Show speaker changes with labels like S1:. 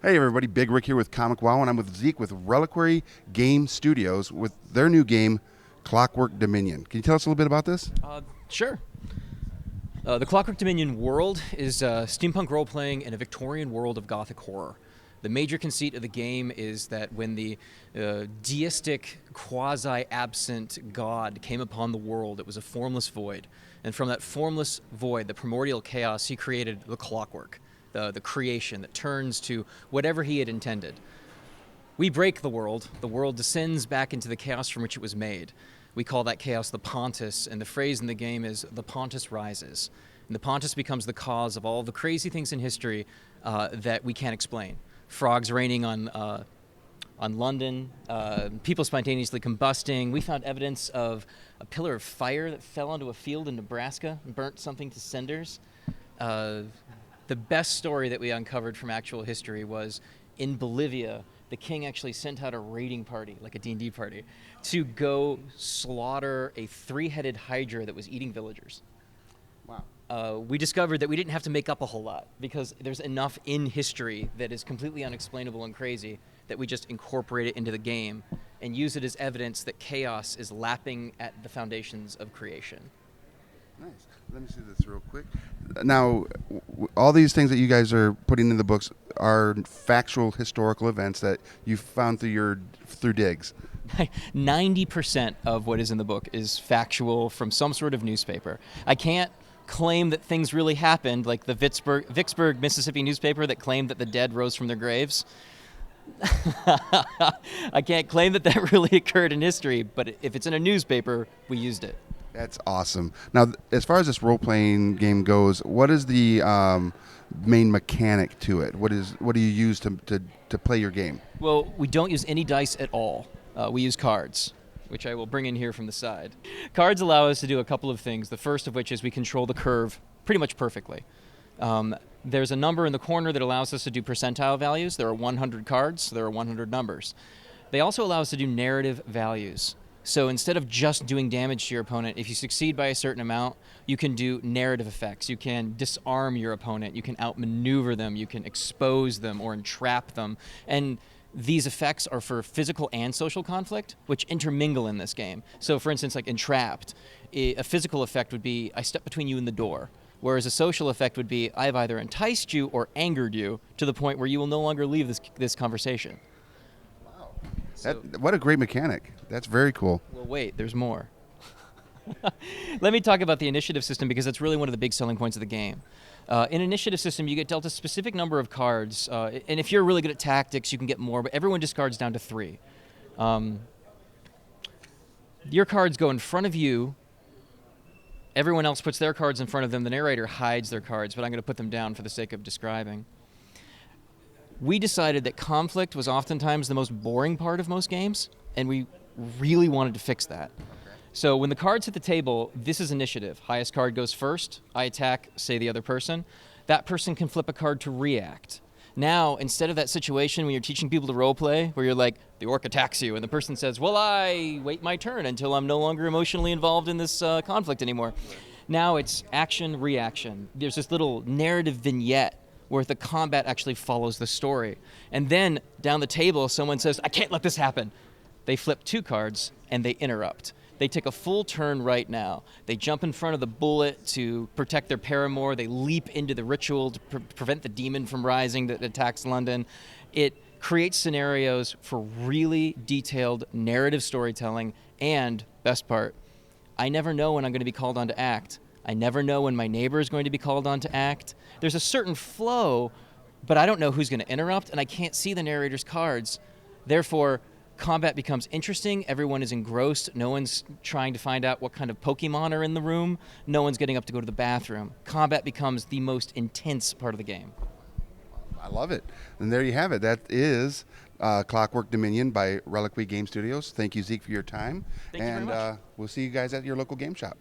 S1: Hey everybody, Big Rick here with ComicWow, and I'm with Zeke with Reliquary Game Studios with their new game, Clockwork Dominion. Can you tell us a little bit about this?
S2: Sure. The Clockwork Dominion world is steampunk role-playing in a Victorian world of Gothic horror. The major conceit of the game is that when the deistic, quasi-absent god came upon the world, it was a formless void. And from that formless void, the primordial chaos, he created the clockwork, the creation that turns to whatever he had intended. We break the world descends back into the chaos from which it was made. We call that chaos the Pontus, and the phrase in the game is, the Pontus rises. And the Pontus becomes the cause of all the crazy things in history that we can't explain. Frogs raining on London, people spontaneously combusting. We found evidence of a pillar of fire that fell onto a field in Nebraska and burnt something to cinders. The best story that we uncovered from actual history was in Bolivia, the king actually sent out a raiding party, like a D&D party, to go slaughter a three-headed hydra that was eating villagers.
S1: Wow.
S2: We discovered that we didn't have to make up a whole lot because there's enough in history that is completely unexplainable and crazy that we just incorporate it into the game and use it as evidence that chaos is lapping at the foundations of creation.
S1: Nice. Let me see this real quick. Now, all these things that you guys are putting in the books are factual historical events that you found through digs.
S2: 90% of what is in the book is factual from some sort of newspaper. I can't claim that things really happened, like the Vicksburg, Mississippi newspaper that claimed that the dead rose from their graves. I can't claim that that really occurred in history, but if it's in a newspaper, we used it.
S1: That's awesome. Now, as far as this role-playing game goes, what is the main mechanic to it? What do you use to play your game?
S2: Well, we don't use any dice at all. We use cards, which I will bring in here from the side. Cards allow us to do a couple of things, the first of which is we control the curve pretty much perfectly. There's a number in the corner that allows us to do percentile values. There are 100 cards, so there are 100 numbers. They also allow us to do narrative values. So instead of just doing damage to your opponent, if you succeed by a certain amount, you can do narrative effects. You can disarm your opponent. You can outmaneuver them. You can expose them or entrap them. And these effects are for physical and social conflict, which intermingle in this game. So for instance, like entrapped, a physical effect would be, I step between you and the door. Whereas a social effect would be, I've either enticed you or angered you to the point where you will no longer leave this conversation.
S1: Wow. What a great mechanic. That's very cool.
S2: Well, wait, there's more. Let me talk about the initiative system because that's really one of the big selling points of the game. In initiative system, you get dealt a specific number of cards, and if you're really good at tactics, you can get more, but everyone discards down to 3. Your cards go in front of you. Everyone else puts their cards in front of them. The narrator hides their cards, but I'm going to put them down for the sake of describing. We decided that conflict was oftentimes the most boring part of most games, and we really wanted to fix that. Okay. So when the cards hit the table, this is initiative. Highest card goes first. I attack, say the other person. That person can flip a card to react. Now, instead of that situation when you're teaching people to role play, where you're like, the orc attacks you, and the person says, well, I wait my turn until I'm no longer emotionally involved in this conflict anymore. Now it's action, reaction. There's this little narrative vignette where the combat actually follows the story. And then down the table, someone says, I can't let this happen. They flip 2 cards and they interrupt. They take a full turn right now. They jump in front of the bullet to protect their paramour. They leap into the ritual to prevent the demon from rising that attacks London. It creates scenarios for really detailed narrative storytelling. And, best part, I never know when I'm going to be called on to act. I never know when my neighbor is going to be called on to act. There's a certain flow, but I don't know who's going to interrupt, and I can't see the narrator's cards. Therefore, combat becomes interesting. Everyone is engrossed. No one's trying to find out what kind of Pokemon are in the room. No one's getting up to go to the bathroom. Combat becomes the most intense part of the game.
S1: I love it. And there you have it. That is Clockwork Dominion by Reliquary Game Studios. Thank you, Zeke, for your time.
S2: Thank you very much.
S1: We'll see you guys at your local game shop.